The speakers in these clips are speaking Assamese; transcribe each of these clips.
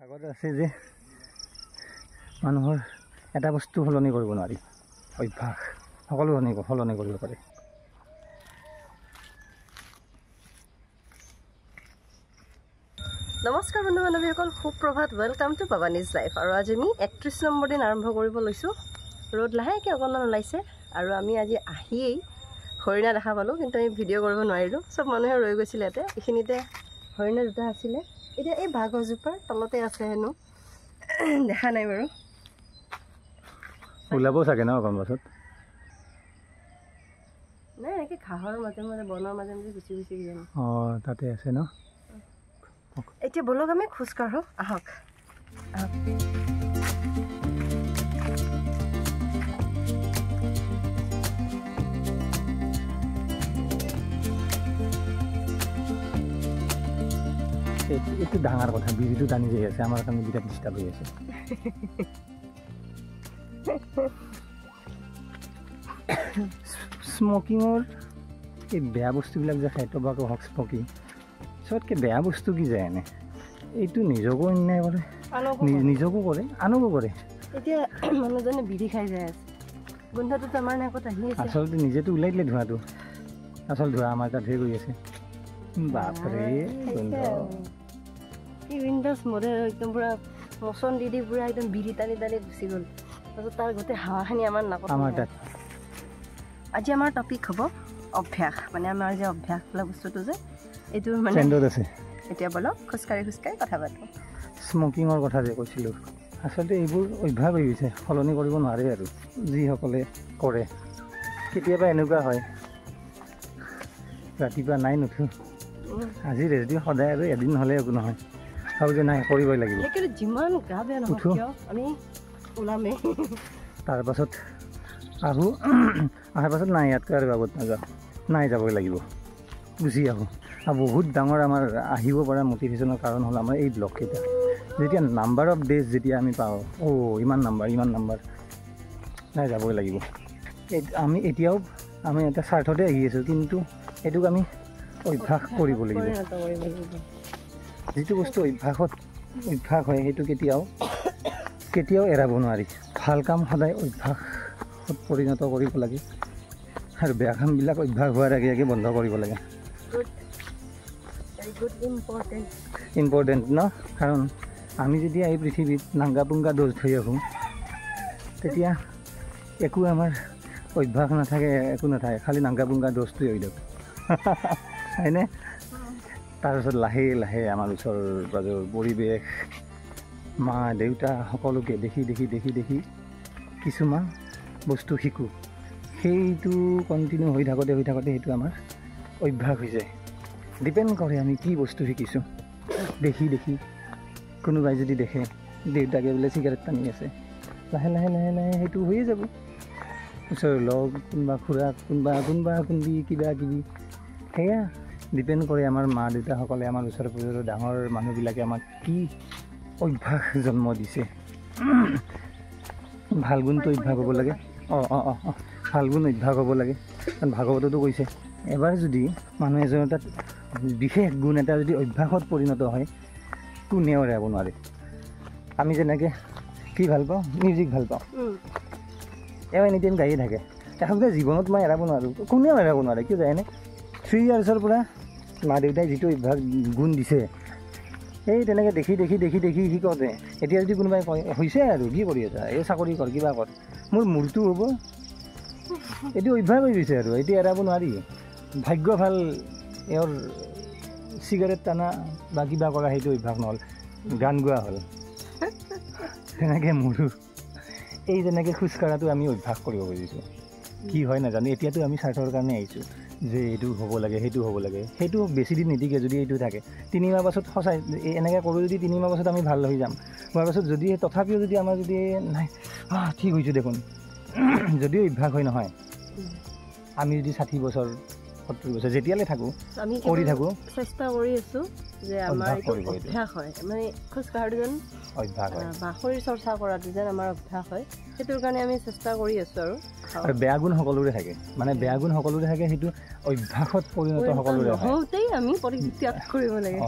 আগতে আছে যে মানুহৰ এটা বস্তু সলনি কৰিব নোৱাৰি, অভ্যাস সকলো সলনি কৰিব পাৰে। নমস্কাৰ বন্ধু বান্ধৱীসকল, সুপ্ৰভাত, ৱেলকাম টু পাৱানিজ লাইফ। আৰু আজি আমি 31 নম্বৰ দিন আৰম্ভ কৰিব লৈছোঁ। ৰ'দ লাহেকৈ অকণমান ওলাইছে আৰু আমি আজি আহিয়েই হৰিণা দেখা পালোঁ, কিন্তু আমি ভিডিঅ' কৰিব নোৱাৰিলোঁ। চব মানুহে ৰৈ গৈছিলে ইয়াতে। এইখিনিতে হৰিণা দুটা আছিলে, এতিয়া এই বাঘজোপাৰ তলতে আছে হেনো, দেখা নাই বাৰু। ওলাব চাগে ন অকণ পাছত? নাই, এনেকৈ ঘাঁহৰ মাজে মাজে বনৰ মাজে মাজে গুচি গুচি যাম। অঁ, তাতে আছে ন। এতিয়া বলক আমি খোজকাঢ়ো, আহক আহক। এইটো ডাঙৰ কথা, বিজিটো টানি যাই আছে, আমাৰ কাৰণে বিৰাট ডিষ্টাৰ্ব হৈ আছে। স্মকিঙৰ এই বেয়া বস্তুবিলাক যে খায়, টবাকো হওক, স্মকিং, চবতকৈ বেয়া বস্তু কি যায় এনে, এইটো নিজকো অন্যায় কৰে, নিজকো কৰে, আনকো কৰে। এতিয়া মানুহজনে বিড়ি খাই যায় আছে, গোন্ধটোতো আমাৰ নাকত আহি আছে। আচলতে নিজেতো ওলাই দিলে ধোঁৱাটো, আচল ধোঁৱা আমাৰ তাত ধেৰ কৰি আছে। বাপৰে গোন্ধ, কি উইণ্ডোজ মৰে, একদম পূৰা মচন দি দি পূৰা একদম বিড়ি টানি টানি গুচি গ'ল। তাৰপিছত তাৰ গোটেই হাৱাখিনি আমাৰ নাকত। আমাৰ তাত আজি আমাৰ টপিক হ'ব অভ্যাস, মানে আমাৰ যে অভ্যাস বোলা বস্তুটো যে এইটো মানে আছে। এতিয়া বলক খোজকাঢ়ি খোজকাঢ়ি কথা পাতোঁ। স্মকিঙৰ কথা যে কৈছিলোঁ, আচলতে এইবোৰ অভ্যাস হৈ গৈছে, সলনি কৰিব নোৱাৰে আৰু যিসকলে কৰে। কেতিয়াবা এনেকুৱা হয়, ৰাতিপুৱা নাই নুঠোঁ, আজি ৰেডি, সদায় আৰু এদিন হ'লে একো নহয়, ভাবোঁ যে নাই কৰিবই লাগিব। কিন্তু যিমান গা বেয়া নহওক কিয় আমি ওলামেই। তাৰপাছত আহোঁ, অহাৰ পাছত নাই ইয়াতকৈ আৰু আগত নাযাওঁ, নাই যাবই লাগিব, গুচি আহোঁ। আৰু বহুত ডাঙৰ আমাৰ আহিব পৰা মটিভেশ্যনৰ কাৰণ হ'ল আমাৰ এই ব্লগকেইটা। যেতিয়া নাম্বাৰ অফ ডেজ যেতিয়া আমি পাওঁ, ইমান নাম্বাৰ, নাই যাবই লাগিব। আমি এতিয়াও আমি এটা স্বাৰ্থতে আহি আছোঁ, কিন্তু এইটোক আমি অভ্যাস কৰিব লাগিব। যিটো বস্তু অভ্যাস হয় সেইটো কেতিয়াও এৰাব নোৱাৰি। ভাল কাম সদায় অভ্যাসত পৰিণত কৰিব লাগে, আৰু বেয়া কামবিলাক অভ্যাস হোৱাৰ আগে আগে বন্ধ কৰিব লাগে। ইম্পৰ্টেণ্ট ন, কাৰণ আমি যেতিয়া এই পৃথিৱীত নাংগা পুংগা দোষ থৈ আহোঁ, তেতিয়া একো আমাৰ অভ্যাস নাথাকে, একো নাথাকে, খালি নাংগা পুংগা দোষটোৱে হৈ দিয়ক, হয়নে? তাৰপিছত লাহে লাহে আমাৰ ওচৰ পাজৰ পৰিৱেশ, মা দেউতা সকলোকে দেখি দেখি দেখি দেখি কিছুমান বস্তু শিকোঁ। সেইটো কণ্টিনিউ হৈ থাকোঁতে সেইটো আমাৰ অভ্যাস হৈ যায়। ডিপেণ্ড কৰে আমি কি বস্তু শিকিছোঁ। দেখি দেখি কোনোবাই যদি দেখে দেউতাকে বোলে চিগাৰেট টানি আছে, লাহে লাহে লাহে লাহে সেইটো হৈয়ে যাব। ওচৰৰ লগ, কোনোবা খুৰা, কোনোবি কিবা কিবি, সেয়া ডিপেণ্ড কৰে আমাৰ মা দেউতাসকলে, আমাৰ ওচৰে পাজৰৰ ডাঙৰ মানুহবিলাকে আমাক কি অভ্যাস জন্ম দিছে। ভাল গুণটো অভ্যাস হ'ব লাগে। ভাল গুণ অভ্যাস হ'ব লাগে, কাৰণ ভাগৱততো কৈছে, এবাৰ যদি মানুহ এজনৰ তাত বিশেষ গুণ এটা যদি অভ্যাসত পৰিণত হয়, কোনেও এৰাব নোৱাৰে। আমি যেনেকৈ কি ভাল পাওঁ, মিউজিক ভাল পাওঁ, এনি টাইম গায়ে থাকে, আচলতে জীৱনত মই এৰাব নোৱাৰোঁ, কোনেও এৰাব নোৱাৰে। কিয় জানেনে? 3 ইয়াৰ্ছৰ পৰা মা দেউতাই যিটো অভ্যাস গুণ দিছে, সেই তেনেকৈ দেখি দেখি দেখি দেখি শিকোঁতে এতিয়া যদি কোনোবাই কয় হৈছে আৰু কি কৰি আছা, এই চাকৰি কৰ, কিবা কৰ, মোৰ মূৰটো হ'ব, এইটো অভ্যাস হৈ গৈছে আৰু এতিয়া এৰাব নোৱাৰি। ভাগ্য ভাল এওঁৰ চিগাৰেট টানা বা কিবা কৰা সেইটো অভ্যাস নহ'ল, গান গোৱা হ'ল। তেনেকৈ মোৰো এই যেনেকৈ খোজকঢ়াটো আমি অভ্যাস কৰিব খুজিছোঁ, কি হয় নাজানো। এতিয়াতো আমি স্বাৰ্থৰ কাৰণে আহিছোঁ যে এইটো হ'ব লাগে, সেইটো হ'ব লাগে, সেইটো বেছি দিন নিদিকে। যদি এইটো থাকে 3 মাহ পাছত সঁচাই এনেকৈ কৰোঁ, যদি 3 মাহ পাছত আমি ভাল হৈ যাম, হোৱাৰ পাছত যদি তথাপিও যদি আমাৰ যদি নাই ঠিক হৈছোঁ দেখোন, যদিও অভ্যাস হয় নহয়, আমি যদি 60 বছৰ 70 বছৰ যেতিয়ালৈ থাকোঁ কৰি থাকোঁ, চেষ্টা কৰি আছোঁ যে আমাৰ এইটো অভ্যাস হয় মানে খোজকঢ়াটো যেন অভ্যাস হয় বা শৰীৰ চৰ্চা কৰাটো যেন আমাৰ অভ্যাস হয় সেইটোৰ কাৰণে আমি চেষ্টা কৰি আছোঁ আৰু বেয়া গুণ সকলোৰে থাকে মানে বেয়া গুণ সকলোৰে থাকে সেইটো অভ্যাসত পৰিণত সকলোৰে হয় হওঁতেই আমি পৰিত্যাগ কৰিব লাগে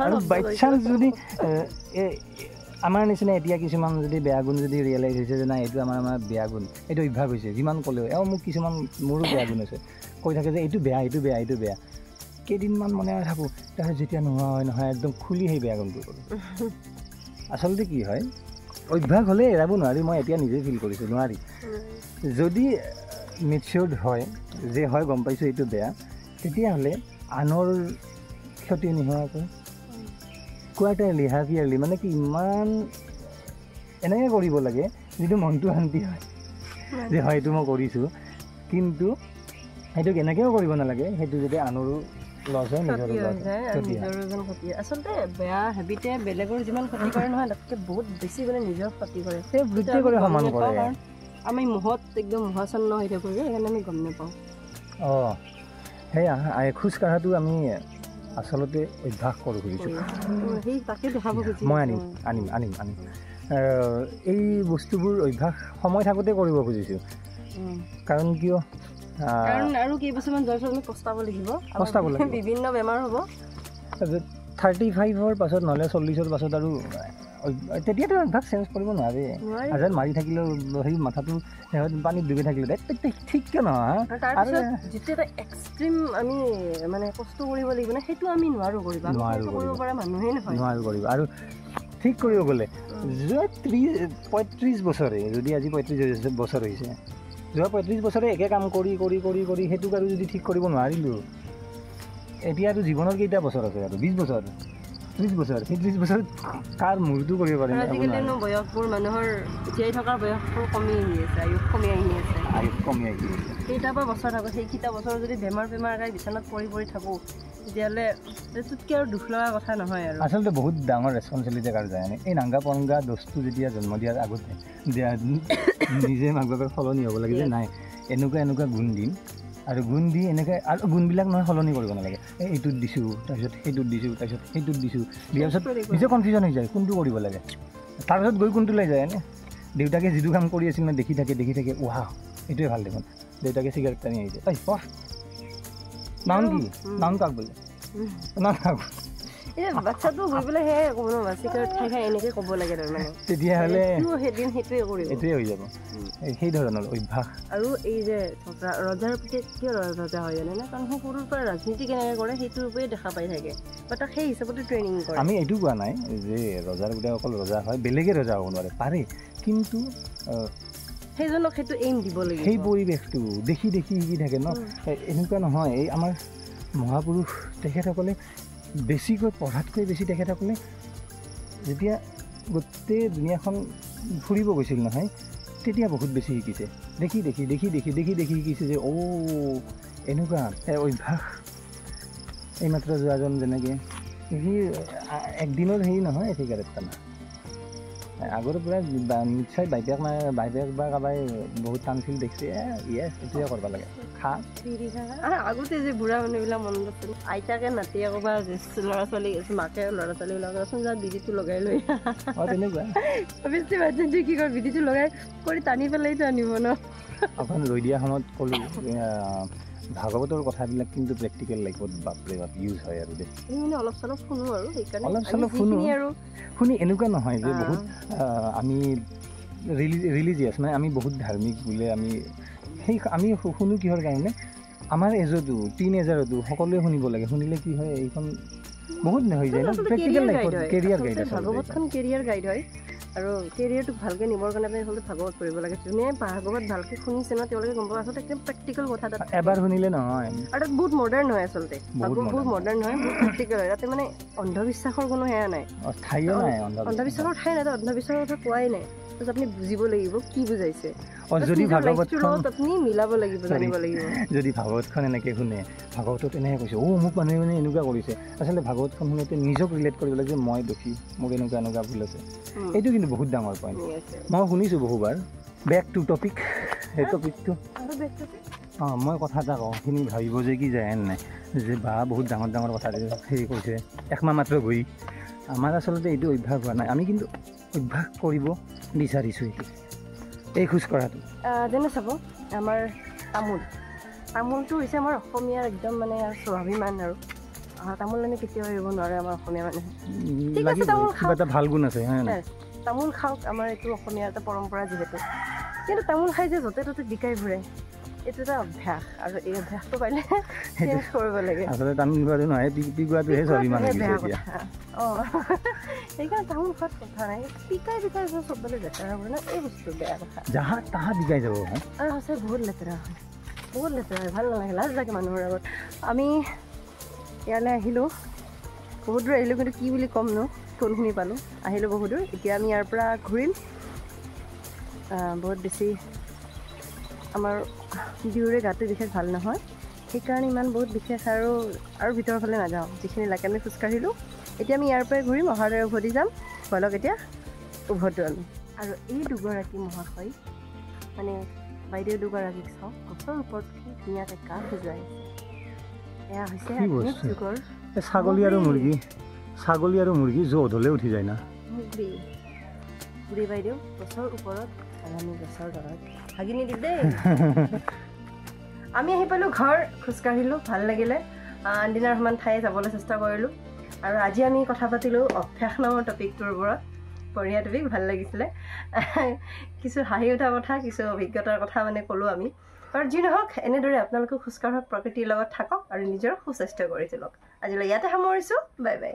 আৰু বাই চান্স যদি আমাৰ নিচিনা এতিয়া কিছুমান যদি বেয়া গুণ যদি ৰিয়েলাইজ হৈছে যে নাই এইটো আমাৰ বেয়া গুণ এইটো অভ্যাস হৈছে যিমান ক'লেও মোক কিছুমান মোৰো বেয়া গুণ আছে কৈ থাকে যে এইটো বেয়া এইটো বেয়া এইটো বেয়া কেইদিনমান মনে থাকোঁ তাৰপিছত যেতিয়া নোহোৱা হয় নহয় একদম খুলি সেই বেয়া গুণটো কৰোঁ আচলতে কি হয় অভ্যাস হ'লে এৰাব নোৱাৰি মই এতিয়া নিজে ফিল কৰিছোঁ নোৱাৰি যদি মেচিয়ৰ্ড হয় যে হয় গম পাইছোঁ এইটো বেয়া তেতিয়াহ'লে আনৰ ক্ষতি নোহোৱাকৈ কোৱাৰ্টাৰলি হাফ ইয়াৰলি মানে কি ইমান এনেকৈ কৰিব লাগে যিটো মনটো শান্তি হয় যে হয় এইটো মই কৰিছোঁ কিন্তু সেইটো কেনেকৈও কৰিব নালাগে সেইটো যদি আনৰো লছ হয় নিজৰো ক্ষতি আচলতে বেয়া হেবিটে বেলেগৰ যিমান ক্ষতি কৰে নহয় তাতকৈ বহুত বেছি মানে নিজৰ ক্ষতি কৰে সমান কৰে আমি মোহত একদম মোহাচ্ছন্ন হৈ থাকোঁ যে সেইকাৰণে আমি গম নাপাওঁ সেয়া খোজ কঢ়াটো আমি আচলতে অভ্যাস কৰোঁ খুজিছোঁ মই আনিম এই বস্তুবোৰ অভ্যাস সময় থাকোঁতে কৰিব খুজিছোঁ কাৰণ কিয় আৰু কেইবছৰমান যোৱাৰ পিছত আমি পস্তাব লাগিব বিভিন্ন বেমাৰ হ'ব 35ৰ পাছত নহ'লে 40ৰ পাছত আৰু তেতিয়াতো অভ্যাস চেঞ্জ কৰিব নোৱাৰে যেন মাৰি থাকিলেও সেই মাথাটো পানীত ডুবি থাকিলে ঠিককৈ নহয় তাৰপিছত যিটো এটা এক্সট্ৰিম আমি মানে কষ্ট কৰিব লাগিব ন সেইটো আমি নোৱাৰোঁ কৰিব পৰা মানুহেই নহয় নোৱাৰোঁ কৰিব আৰু ঠিক কৰিব গ'লে যোৱা 35 বছৰে যদি আজি 35 বছৰ হৈছে যোৱা 35 বছৰে একে কাম কৰি কৰি কৰি কৰি সেইটোক আৰু যদি ঠিক কৰিব নোৱাৰিলোঁ এতিয়া আৰু জীৱনৰ কেইটা বছৰ আছে আৰু 20 বছৰ 30 বছৰ সেই 30 বছৰত কাৰ মূৰটো কৰিব পাৰিম আজিকালিনো বয়সবোৰ মানুহৰ জীয়াই থকাৰ বয়সবোৰ কমি আহি আছে আয়ুস কমি আহি আছে কেইটাবা বছৰ থাকোঁ সেইকেইটা বছৰ যদি বেমাৰ আগাই বিচনাত পৰি থাকোঁ তেতিয়াহ'লে সেইটোতকৈ আৰু দুখ লগা কথা নহয় আৰু আচলতে বহুত ডাঙৰ ৰেচপনচিবিলিটি কাৰো যায় এই নাংগা পংগা দোষটো যেতিয়া জন্ম দিয়াৰ আগতে নিজে মাক বাপেক সলনি হ'ব লাগে যে নাই এনেকুৱা গুণ দিম আৰু গুণ দি এনেকৈ আৰু গুণবিলাক নহয় সলনি কৰিব নালাগে এইটোত দিছোঁ তাৰপিছত সেইটোত দিছোঁ তাৰপিছত সেইটোত দিছোঁ দিয়াৰ পিছত নিজে কনফিউজন হৈ যায় কোনটো কৰিব লাগে তাৰপিছত গৈ কোনটো লৈ যায় এনে দেউতাকে যিটো কাম কৰি আছিল দেখি থাকে উহা এইটোৱে ভাল দেখোন দেউতাকে চিগাৰেট টানি আহিছে নাম কি নাম কাক বোলে নাম কাক বাচ্চাটো হৈ পেলাই সেয়াই ক'ব ন চিগাৰেট খাই এনেকৈ ক'ব লাগে তাৰমানে তেতিয়াহ'লে সেইদিন সেইটোৱে কৰিব এইটোৱে হৈ যাব সেই ধৰণৰ অভ্যাস আৰু এই যে ৰজাৰ প্ৰতি কিয় ৰজা হয় জানে কাৰণ সি সৰুৰ পৰা ৰাজনীতি কেনেকৈ কৰে সেইটোৰ ওপৰতে দেখা পাই থাকে বা তাক সেই হিচাপতে ট্ৰেইনিং কৰে আমি এইটো কোৱা নাই যে ৰজাৰ গোটেই অকল ৰজা হয় বেলেগে ৰজা হ'ব নোৱাৰে পাৰে কিন্তু সেইজনক সেইটো এইম দিব লাগিব সেই পৰিৱেশটো দেখি শিকি থাকে ন এনেকুৱা নহয় এই আমাৰ মহাপুৰুষ তেখেতসকলে বেছিকৈ পঢ়াতকৈ বেছি তেখেতসকলে যেতিয়া গোটেই দুনিয়াখন ফুৰিব গৈছিল নহয় তেতিয়া বহুত বেছি শিকিছে দেখি শিকিছে যে এনেকুৱা অভ্যাস এইমাত্ৰ যোৱাজন যেনেকৈ সি একদিনৰ হেৰি নহয় চিগাৰেট টানা আগৰ পৰা নিশ্চয় বাইদেক বা কাৰোবাই বহুত টানছিল দেখিছে এইটোৱে কৰিব লাগে খা আগতে যে বুঢ়া মানুহবিলাক মনত আছিল আইতাকে নাতি আকৌ বা ল'ৰা ছোৱালী মাকে ল'ৰা ছোৱালীবিলাকচোন যা বিড়িটো লগাই লৈ তেনেকুৱা অৱশ্যে বাচ্চাটোৱে কি কৰে বিড়িটো লগাই কৰি টানি পেলাইতো আনিব ন অকণ ৰৈ দিয়া সময়ত ক'লোঁ ভাগৱতৰ কথাবিলাক কিন্তু প্ৰেক্টিকেল লাইফত বাপৰে বাপ ইউজ হয় আৰু দেই মানে অলপ চলপ শুনো আৰু সেইকাৰণে অলপ চলপ শুনি এনেকুৱা নহয় যে বহুত আমি ৰিলিজিয়াছ মানে আমি বহুত ধাৰ্মিক বোলে আমি শুনো কিহৰ কাৰণে আমাৰ এজতো টিনেজাৰতো সকলোৱে শুনিব লাগে শুনিলে কি হয় এইখন বহুত হৈ যায় ন প্ৰেক্টিকেল লাইফত কেৰিয়াৰ গাইড আছে ভাগৱতখন কেৰিয়াৰ গাইড হয় আৰু কেৰিয়াৰটোক ভালকৈ নিবৰ কাৰণে আপুনি আচলতে ভাগৱত পঢ়িব লাগে যোনে ভাগৱত ভালকৈ শুনিছে ন তেওঁলোকে গম পাব আচলতে একদম প্ৰেক্টিকেল কথা তাত এবাৰ শুনিলে নহয় আৰু তাত বহুত মডাৰ্ণ হয় আচলতে বহুত মডাৰ্ণ হয় বহুত প্ৰেক্টিকেল হয় তাতে মানে অন্ধবিশ্বাসৰ কোনো সেয়া নাই অন্ধবিশ্বাসৰ ঠাই নাই অন্ধবিশ্বাসৰ কথা কোৱাই নাই তাৰপিছত আপুনি বুজিব লাগিব কি বুজাইছে যদি ভাগৱতখন আপুনি মিলাব লাগিব জানিব লাগিব যদি ভাগৱতখন এনেকৈ শুনে ভাগৱতত এনেকৈ কৈছে মোক মানুহে মানে এনেকুৱা কৰিছে আচলতে ভাগৱতখন শুনোতে নিজক ৰিলেট কৰিব লাগে যে মই দোষী মোক এনেকুৱা ভুল আছে এইটো কিন্তু বহুত ডাঙৰ পইণ্ট মই শুনিছোঁ বহুবাৰ বেক টু টপিক সেই টপিকটো মই কথা এটা কওঁ, সেইখিনি ভাবিব যে কি যায় নাই যে বা বহুত ডাঙৰ ডাঙৰ কথা হেৰি কৈছে একমাহ মাত্ৰ গৈ। আমাৰ আচলতে এইটো অভ্যাস হোৱা নাই, আমি কিন্তু অভ্যাস কৰিব বিচাৰিছোঁ এইটো, এই খোজ কঢ়াটো। যেনে চাব আমাৰ তামোলটো হৈছে আমাৰ অসমীয়াৰ একদম মানে স্বাভিমান আৰু তামোল আমি কেতিয়াও এৰিব নোৱাৰে আমাৰ অসমীয়া মানুহে। ঠিক আছে, তামোল কিবা এটা ভাল গুণ আছে, হয় নাই? তামোল খাওক, আমাৰ এইটো অসমীয়াৰ এটা পৰম্পৰা যিহেতু। কিন্তু তামোল খাই যে য'তে ত'তে বিকাই ফুৰে, এইটো এটা অভ্যাস, আৰু এই অভ্যাসটো পাৰিলে চেঞ্জ কৰিব লাগে। আচলতে তামোল খোৱাটো নহয়, পিকোৱাটোহে স্বাভিমান হৈ গৈছে এতিয়া। সেইকাৰণে তামোল খোৱাত কথা নাই, পিকাই চবলে লেতেৰা হয় ন, এই বস্তু বেয়া কথা। যাহা তাহা বিকাই যাব আৰু সঁচাই বহুত লেতেৰা হয়, ভাল নালাগে, লাজ লাগে মানুহৰ আগত। আমি ইয়ালৈ আহিলোঁ, বহুত দূৰ আহিলোঁ, কিন্তু কি বুলি ক'মনো, কোনখিনি পালোঁ, আহিলোঁ বহুত দূৰ। এতিয়া আমি ইয়াৰ পৰা ঘূৰিম। বহুত বেছি আমাৰ দুয়োৰে গাটো বিশেষ ভাল নহয়, সেইকাৰণে ইমান বহুত বিশেষ আৰু ভিতৰৰ ফালে নাযাওঁ। যিখিনি লাগে আমি খোজকাঢ়িলোঁ, এতিয়া আমি ইয়াৰ পৰাই ঘূৰিম, অহাৰ দৰে উভতি যাম। বলক এতিয়া উভতো আমি। আৰু এই দুগৰাকী মহাশয়, মানে বাইদেউ দুগৰাকীক চাওঁ, গছৰ ওপৰত কি ধুনীয়াকৈ কাঠ সজুৱাই আছে। এয়া হৈছে আধুনিক যুগৰ ছাগলী আৰু মুৰ্গী য'ত হ'লে উঠি যায় না। বুঢ়ী বাইদেউ গছৰ ওপৰত, আৰু আমি গছৰ তলত। ভাগিনি দি দেই। আমি আহি পালোঁ ঘৰ, খোজকাঢ়িলোঁ, ভাল লাগিলে। আনদিনাৰ সমান ঠাই যাবলৈ চেষ্টা কৰিলোঁ। আৰু আজি আমি কথা পাতিলোঁ অভ্যাস নামৰ টপিকটোৰ ওপৰত। বঢ়িয়া টপিক, ভাল লাগিছিলে। কিছু হাঁহি উঠা কথা, কিছু অভিজ্ঞতাৰ কথা মানে ক'লোঁ আমি। আৰু যি নহওক, এনেদৰে আপোনালোকেও খোজকাঢ়ক, প্ৰকৃতিৰ লগত থাকক, আৰু নিজৰ সুস্বাস্থ্য কৰি তোলক। আজিলৈ ইয়াতে সামৰিছোঁ, বাই বাই।